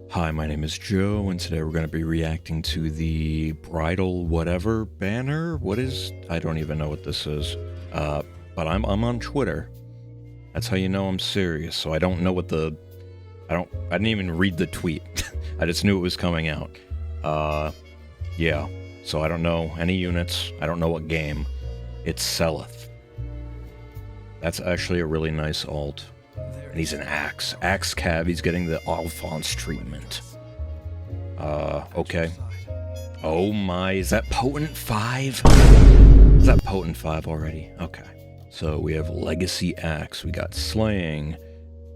Hi, my name is Joe, and today we're going to be reacting to the Bridal whatever banner. I don't even know what this is. But I'm on Twitter. That's how you know I'm serious. So I don't know what I didn't even read the tweet. I just knew it was coming out. Yeah. So I don't know any units. I don't know what game. It's Selith. That's actually a really nice alt. And he's an Axe. Axe Cav, he's getting the Alphonse treatment. Okay. Oh my, is that Potent 5? Is that Potent 5 already? Okay. So we have Legacy Axe, we got Slaying,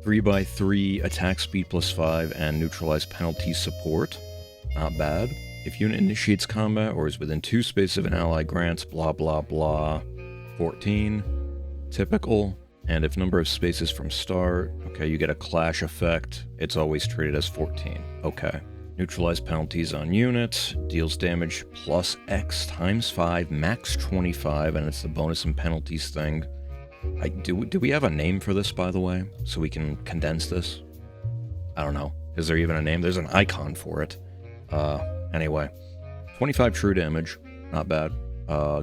3x3, attack speed +5, and neutralize penalty support. Not bad. If unit initiates combat or is within 2 spaces of an ally, grants blah blah blah. 14. Typical. And if number of spaces from start, okay, you get a clash effect. It's always treated as 14. Okay. Neutralize penalties on units, deals damage plus X times 5, max 25, and it's the bonus and penalties thing. Do we have a name for this, by the way, so we can condense this? I don't know. Is there even a name? There's an icon for it. Anyway. 25 true damage. Not bad.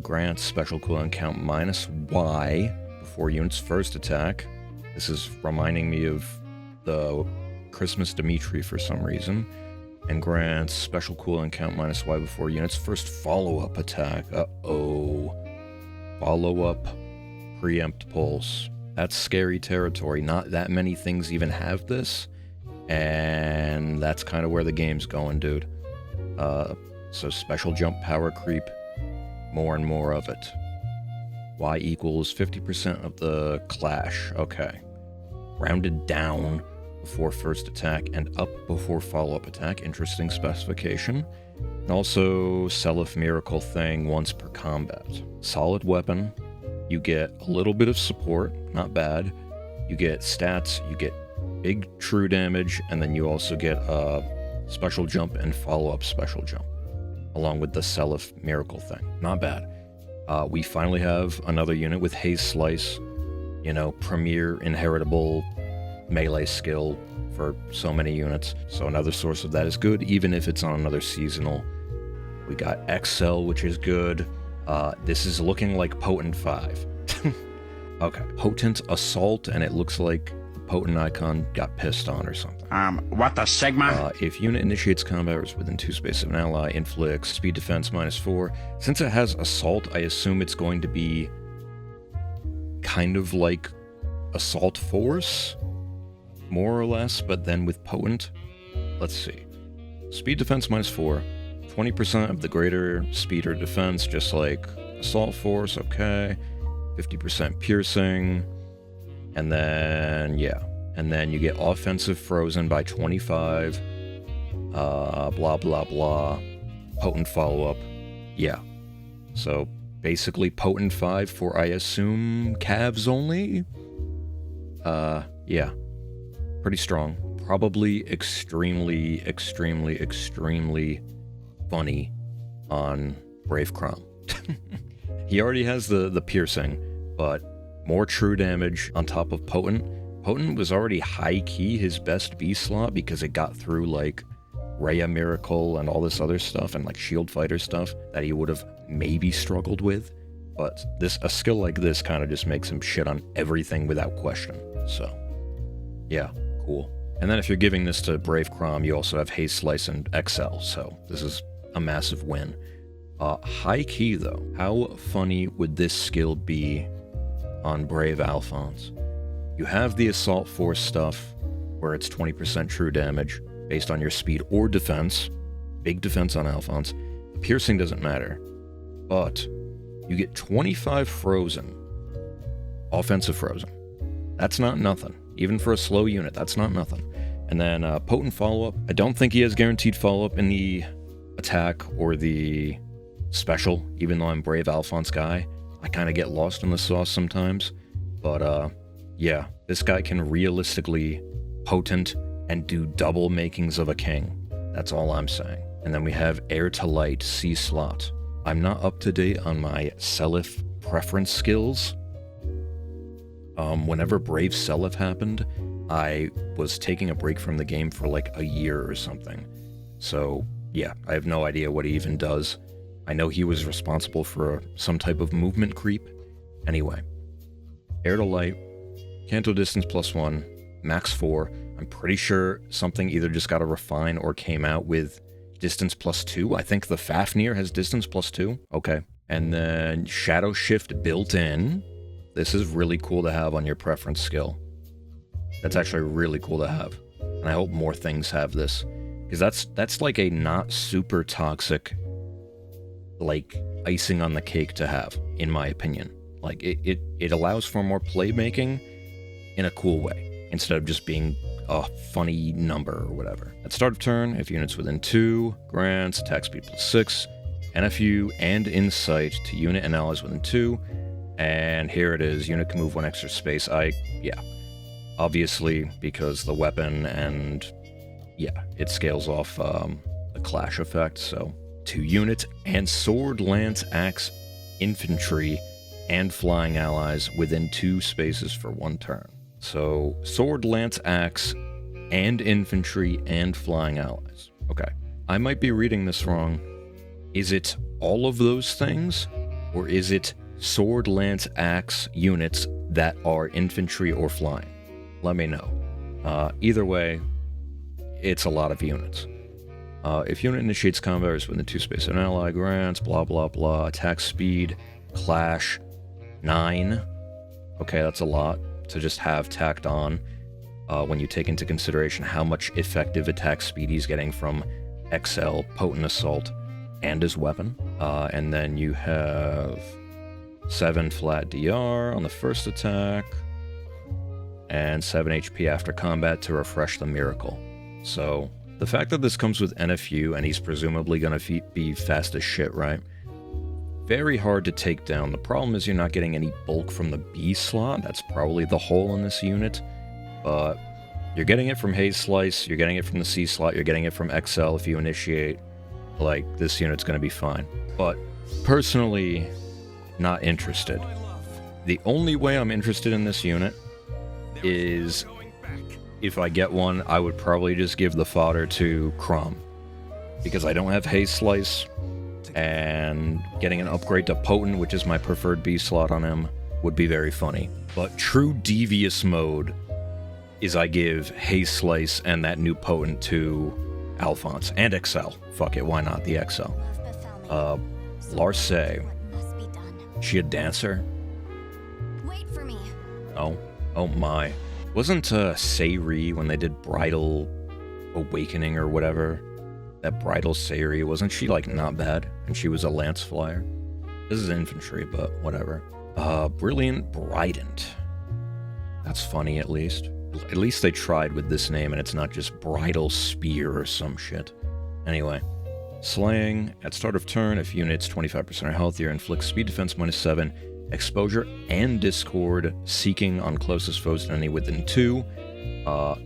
Grants special cooldown count -Y before unit's first attack. This is reminding me of the Christmas Dimitri for some reason. And grants special cooldown count -Y before unit's first follow-up attack. Uh-oh. Follow-up preempt pulse. That's scary territory. Not that many things even have this. And that's kind of where the game's going, dude. So special jump power creep. More and more of it. Y equals 50% of the clash. Okay. Rounded down before first attack and up before follow-up attack. Interesting specification. And also Selith Miracle thing once per combat. Solid weapon. You get a little bit of support. Not bad. You get stats. You get big true damage. And then you also get a special jump and follow-up special jump. Along with the Selith Miracle thing. Not bad. We finally have another unit with Haze Slice. You know, premier inheritable melee skill for so many units. So another source of that is good, even if it's on another seasonal. We got XL, which is good. This is looking like Potent 5. Okay. Potent Assault, and it looks like the Potent icon got pissed on or something. What the Sigma? If unit initiates combat or is within 2 spaces of an ally, inflicts speed defense -4. Since it has Assault, I assume it's going to be kind of like Assault Force, more or less, but then with Potent. Let's see. Speed defense -4. 20% of the greater speed or defense, just like Assault Force, okay. 50% piercing. And then, yeah. And then you get offensive frozen by 25. Blah, blah, blah. Potent follow-up. Yeah. So, basically Potent 5 for, I assume, Cavs only? Yeah. Pretty strong. Probably extremely, extremely, extremely funny on Brave Crom. He already has the piercing, but more true damage on top of Potent. Potent was already high-key his best B slot because it got through, like, Rhea Miracle and all this other stuff and, like, Shield Fighter stuff that he would have maybe struggled with. But a skill like this kind of just makes him shit on everything without question. So, yeah, cool. And then if you're giving this to Brave Crom, you also have Haze Slice and XL, so this is a massive win. High-key, though. How funny would this skill be on Brave Alphonse? You have the Assault Force stuff, where it's 20% true damage, based on your speed or defense. Big defense on Alphonse. The piercing doesn't matter. But you get 25 frozen. Offensive frozen. That's not nothing. Even for a slow unit, that's not nothing. And then Potent follow-up. I don't think he has guaranteed follow-up in the attack or the special, even though I'm Brave Alphonse guy. I kind of get lost in the sauce sometimes. But, yeah, this guy can realistically Potent and do double makings of a king. That's all I'm saying. And then we have Air to Light C slot. I'm not up to date on my Selith preference skills. Whenever Brave Selith happened, I was taking a break from the game for like a year or something. So, yeah, I have no idea what he even does. I know he was responsible for some type of movement creep. Anyway, air to light, canto distance +1, max 4. I'm pretty sure something either just got a refine or came out with distance +2. I think the Fafnir has distance +2. Okay. And then shadow shift built in. This is really cool to have on your preference skill. That's actually really cool to have. And I hope more things have this. Because that's like a not super toxic, like, icing on the cake to have, in my opinion. Like, it allows for more playmaking in a cool way, instead of just being a funny number or whatever. At start of turn, if units within 2, grants attack speed +6, NFU and insight to unit and allies within 2, and here it is, unit can move 1 extra space. Yeah. Obviously, because the weapon and, yeah, it scales off the clash effect, so 2 units, and sword, lance, axe, infantry, and flying allies within 2 spaces for 1 turn. So, sword, lance, axe, and infantry, and flying allies. Okay. I might be reading this wrong. Is it all of those things? Or is it sword, lance, axe units that are infantry or flying? Let me know. Either way, it's a lot of units. If unit initiates combat is within 2 spaces, an ally grants, blah, blah, blah, attack speed, clash, 9. Okay, that's a lot to just have tacked on when you take into consideration how much effective attack speed he's getting from XL, Potent Assault, and his weapon. And then you have 7 flat DR on the first attack, and 7 HP after combat to refresh the miracle. So, the fact that this comes with NFU, and he's presumably going to be fast as shit, right? Very hard to take down. The problem is you're not getting any bulk from the B slot. That's probably the hole in this unit. But you're getting it from Haze Slice, you're getting it from the C slot, you're getting it from XL if you initiate. Like, this unit's going to be fine. But, personally, not interested. The only way I'm interested in this unit is, if I get one, I would probably just give the fodder to Crom. Because I don't have Haze Slice, and getting an upgrade to Potent, which is my preferred B slot on him, would be very funny. But true devious mode is I give Haze Slice and that new Potent to Alphonse. And XL. Fuck it, why not the XL? Larce. She a dancer? Wait for me. Oh my. Wasn't Sayri, when they did Bridal Awakening or whatever, that Bridal Sayri, wasn't she, like, not bad? And she was a lance flyer? This is infantry, but whatever. Brilliant Brident. That's funny, at least. At least they tried with this name, and it's not just Bridal Spear or some shit. Anyway. Slaying. At start of turn, if units 25% or healthier, inflicts speed defense -7, exposure and discord, seeking on closest foes to any within 2.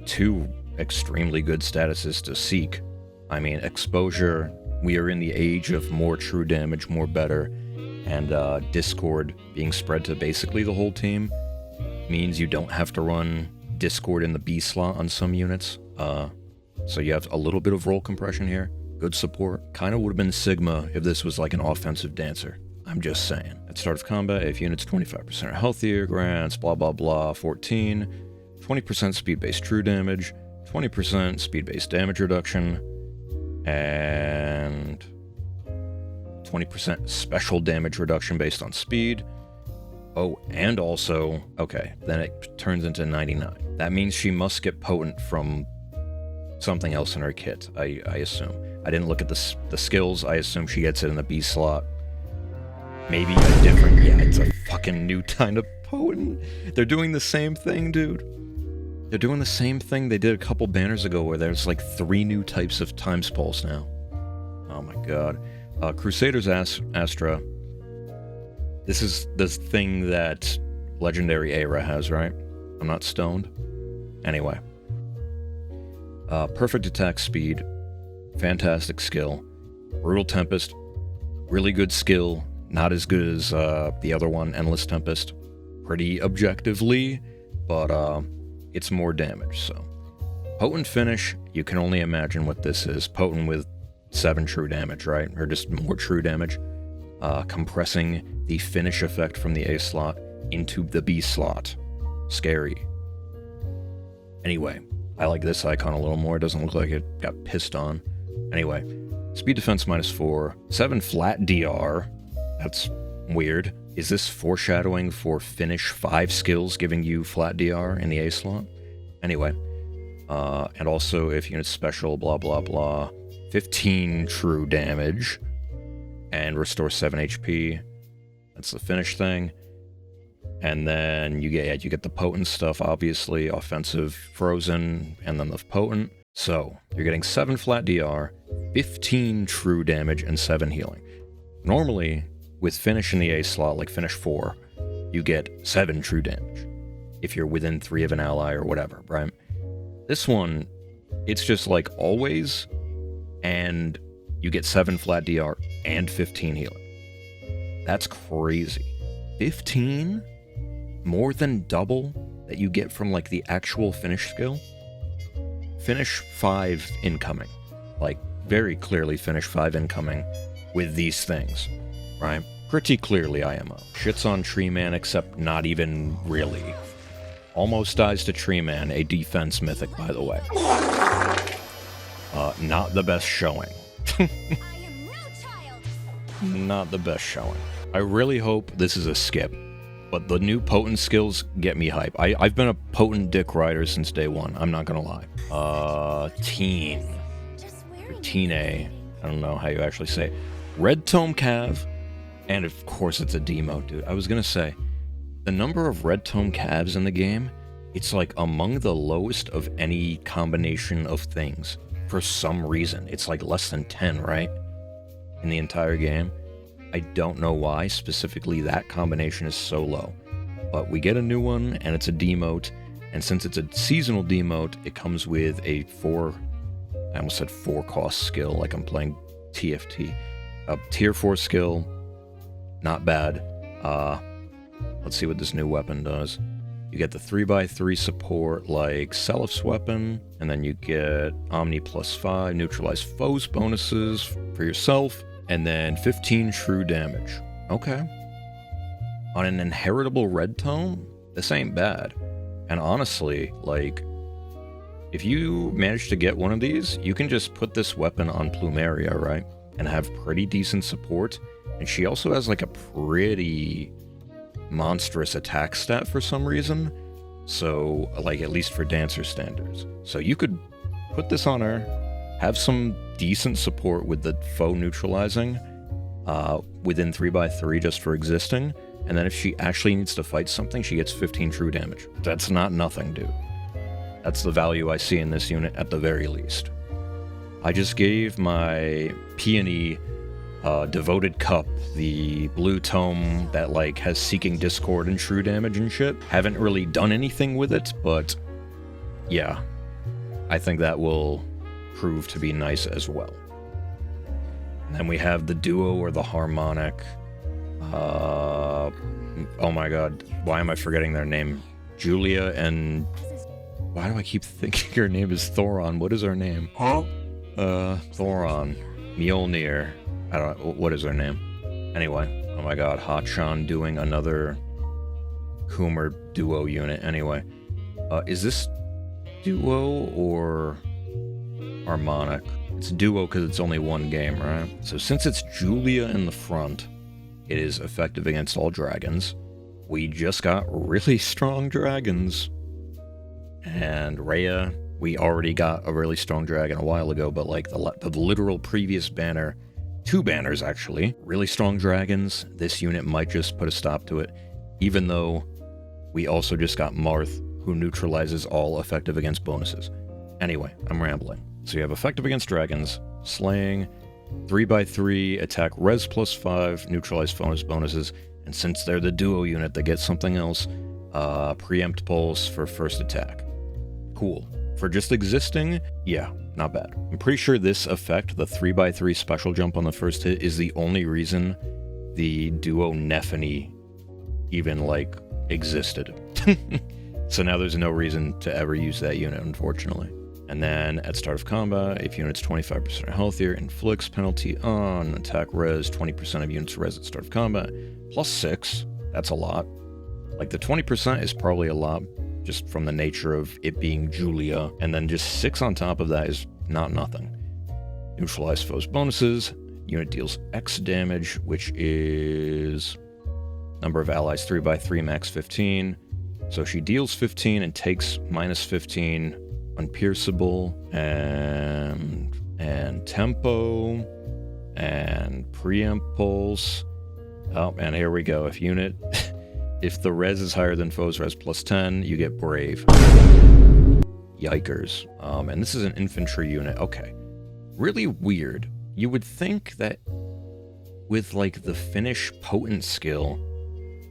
2 extremely good statuses to seek. I mean, exposure, we are in the age of more true damage, more better, and discord being spread to basically the whole team means you don't have to run discord in the B slot on some units. So you have a little bit of roll compression here. Good support. Kind of would have been Sigma if this was like an offensive dancer. I'm just saying. At start of combat, if units 25% or healthier, grants, blah blah blah, 14, 20% speed-based true damage, 20% speed-based damage reduction, and 20% special damage reduction based on speed. Oh, and also, okay, then it turns into 99. That means she must get potent from something else in her kit, I assume. I didn't look at the skills. I assume she gets it in the B slot. Maybe a different... Yeah, it's a fucking new kind of potent. They're doing the same thing, dude. They're doing the same thing they did a couple banners ago where there's like 3 new types of Times Pulse now. Oh my god. Crusaders Astra. This is the thing that Legendary Aera has, right? I'm not stoned. Anyway. Perfect attack speed. Fantastic skill. Brutal Tempest. Really good skill. Not as good as the other one, Endless Tempest. Pretty objectively, but it's more damage, so. Potent finish, you can only imagine what this is. Potent with 7 true damage, right? Or just more true damage. Compressing the finish effect from the A slot into the B slot. Scary. Anyway, I like this icon a little more. It doesn't look like it got pissed on. Anyway, speed defense -4. 7 flat DR. That's weird. Is this foreshadowing for finish 5 skills giving you flat DR in the A slot? Anyway, and also if unit special, blah, blah, blah. 15 true damage. And restore 7 HP. That's the finish thing. And then you get the potent stuff, obviously. Offensive, frozen, and then the potent. So, you're getting 7 flat DR, 15 true damage, and 7 healing. Normally, with finish in the A slot, like finish 4, you get 7 true damage. If you're within 3 of an ally or whatever, right? This one, it's just like always, and you get 7 flat DR and 15 healing. That's crazy. 15? More than double that you get from like the actual finish skill? Finish 5 incoming. Like, very clearly finish 5 incoming with these things, right? Pretty clearly IMO. Shits on Tree Man, except not even really. Almost dies to Tree Man, a defense mythic, by the way. Not the best showing. I am no child. Not the best showing. I really hope this is a skip, but the new potent skills get me hype. I've been a potent dick rider since day one, I'm not gonna lie. Teen. Just Or wearing Teen A. I don't know how you actually say it. Red Tome Cav, and of course it's a demo, dude. I was gonna say, the number of Red Tome Cavs in the game, it's like among the lowest of any combination of things. For some reason, it's like less than 10, right? In the entire game. I don't know why specifically that combination is so low. But we get a new one, and it's a demote, and since it's a seasonal demote, it comes with a I almost said 4 cost skill, like I'm playing TFT. A tier 4 skill, not bad. Let's see what this new weapon does. You get the 3x3 support like Selif's weapon, and then you get Omni +5, neutralize foes bonuses for yourself, and then 15 true damage. Okay. On an inheritable red tome, this ain't bad. And honestly, like, if you manage to get one of these, you can just put this weapon on Plumeria, right? And have pretty decent support. And she also has like a pretty monstrous attack stat for some reason. So, like, at least for dancer standards. So you could put this on her, have some decent support with the foe neutralizing within 3x3 just for existing, and then if she actually needs to fight something, she gets 15 true damage. That's not nothing, dude. That's the value I see in this unit at the very least. I just gave my Peony Devoted Cup, the blue tome that like has Seeking Discord and true damage and shit. Haven't really done anything with it, but yeah, I think that will prove to be nice as well. And then we have the duo or the harmonic. Oh my god, why am I forgetting their name? Julia and... Why do I keep thinking her name is Thoron? What is her name? Huh? Thoron. Mjolnir. I don't know, what is her name? Anyway, oh my god, Hachan doing another Coomer duo unit. Anyway, is this duo or harmonic? It's duo because it's only one game, right? So since it's Julia in the front, it is effective against all dragons. We just got really strong dragons. And Rhea, we already got a really strong dragon a while ago, but like the literal previous banner, 2 banners actually, really strong dragons. This unit might just put a stop to it, even though we also just got Marth, who neutralizes all effective against bonuses. Anyway, I'm rambling. So you have effective against dragons, slaying, 3x3, attack res +5, neutralize bonuses, and since they're the duo unit that gets something else, preempt pulse for first attack. Cool. For just existing, yeah, not bad. I'm pretty sure this effect, the 3x3 special jump on the first hit, is the only reason the duo Nephany even, like, existed. So now there's no reason to ever use that unit, unfortunately. And then at start of combat, if unit's 25% or healthier, inflicts penalty on attack res, 20% of units res at start of combat, plus 6. That's a lot. Like, the 20% is probably a lot, just from the nature of it being Julia, and then just 6 on top of that is not nothing. Neutralize foes' bonuses. Unit deals X damage, which is number of allies 3x3, max 15. So she deals 15 and takes minus 15, unpierceable, and tempo, and preempt pulse. Oh, and here we go. If the res is higher than foes res plus 10, you get brave. Yikers. And this is an infantry unit. Okay. Really weird. You would think that with, like, the finish potent skill,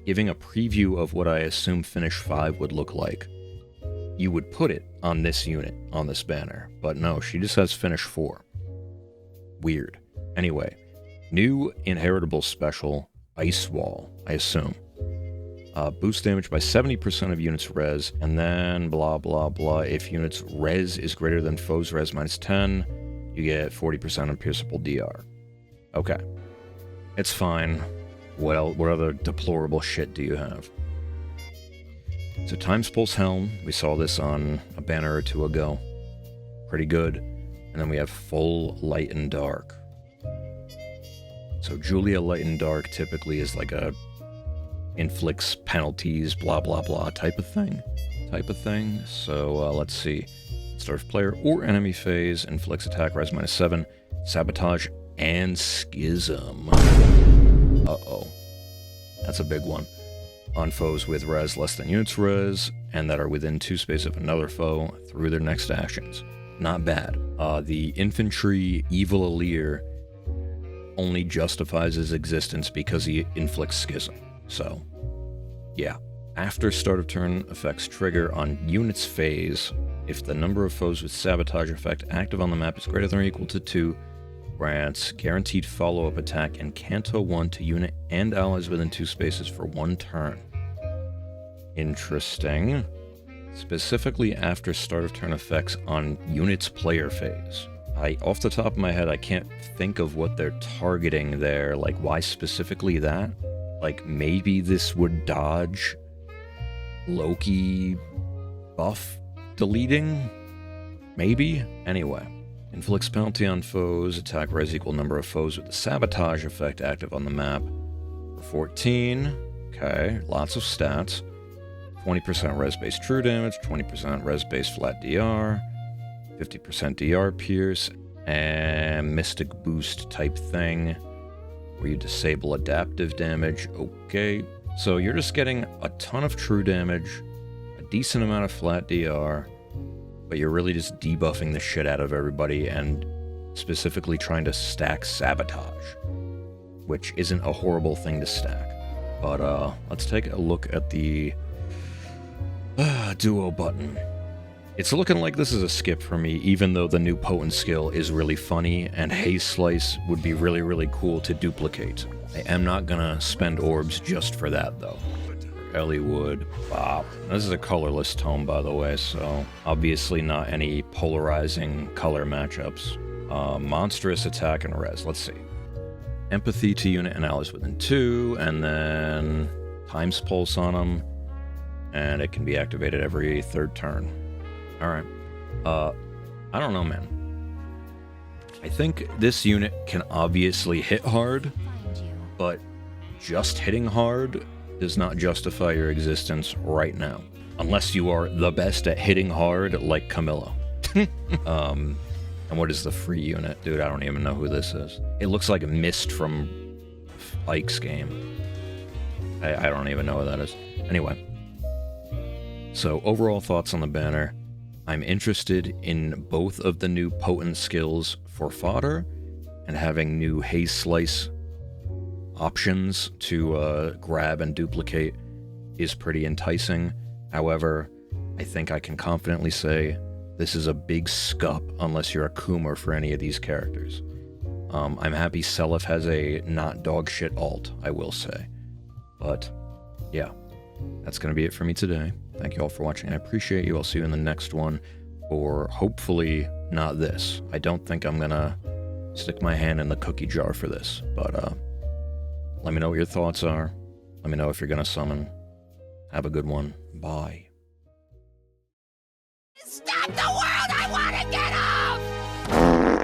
giving a preview of what I assume finish 5 would look like, you would put it on this unit, on this banner. But no, she just has finish 4. Weird. Anyway, new inheritable special, Ice Wall, I assume. Boost damage by 70% of units res, and then blah blah blah. If units res is greater than foes res minus 10, you get 40% unpierceable DR. Okay. It's fine. What other deplorable shit do you have? So Times Pulse Helm, we saw this on a banner or two ago. Pretty good. And then we have Full Light and Dark. So Julia Light and Dark typically is like a inflicts penalties, blah blah blah type of thing. So let's see. Start of player or enemy phase, inflicts attack res minus 7, sabotage, and schism. Uh-oh. That's a big one. On foes with res less than units res, and that are within 2 space of another foe through their next actions. Not bad. The infantry Evil Alir only justifies his existence because he inflicts schism. So, yeah. After start of turn effects trigger on unit's phase, if the number of foes with sabotage effect active on the map is greater than or equal to 2, grants guaranteed follow-up attack and Canto 1 to unit and allies within 2 spaces for 1 turn. Interesting. Specifically after start of turn effects on unit's player phase. Off the top of my head, I can't think of what they're targeting there. Like, why specifically that? Like, maybe this would dodge Loki buff deleting? Maybe? Anyway. Inflicts penalty on foes, attack res equal number of foes with the sabotage effect active on the map for 14. Okay, lots of stats. 20% res-based true damage, 20% res-based flat DR, 50% DR pierce, and mystic boost type thing where you disable adaptive damage. Okay, so you're just getting a ton of true damage, a decent amount of flat DR, but you're really just debuffing the shit out of everybody and specifically trying to stack sabotage, which isn't a horrible thing to stack. But let's take a look at the duo button. It's looking like this is a skip for me, even though the new potent skill is really funny and Haze Slice would be really, really cool to duplicate. I am not gonna spend orbs just for that, though. Ellie Wood. Wow. This is a colorless tome, by the way, so obviously not any polarizing color matchups. Monstrous attack and res. Let's see. Empathy to unit and allies within 2, and then Times Pulse on them, and it can be activated every 3rd turn. Alright. I don't know, man. I think this unit can obviously hit hard, but just hitting hard does not justify your existence right now. Unless you are the best at hitting hard like Camilla. And what is the free unit? Dude, I don't even know who this is. It looks like a Mist from Ike's game. I don't even know what that is. Anyway. So, overall thoughts on the banner. I'm interested in both of the new potent skills for fodder, and having new Haze Slice options to grab and duplicate is pretty enticing. However, I think I can confidently say this is a big SKUP unless you're a Coomer for any of these characters. I'm happy Seliph has a not dogshit alt, I will say. But, yeah, that's going to be it for me today. Thank you all for watching. I appreciate you. I'll see you in the next one, or hopefully not this. I don't think I'm gonna stick my hand in the cookie jar for this, but let me know what your thoughts are. Let me know if you're gonna summon. Have a good one. Bye. Stop the world! I want to get home!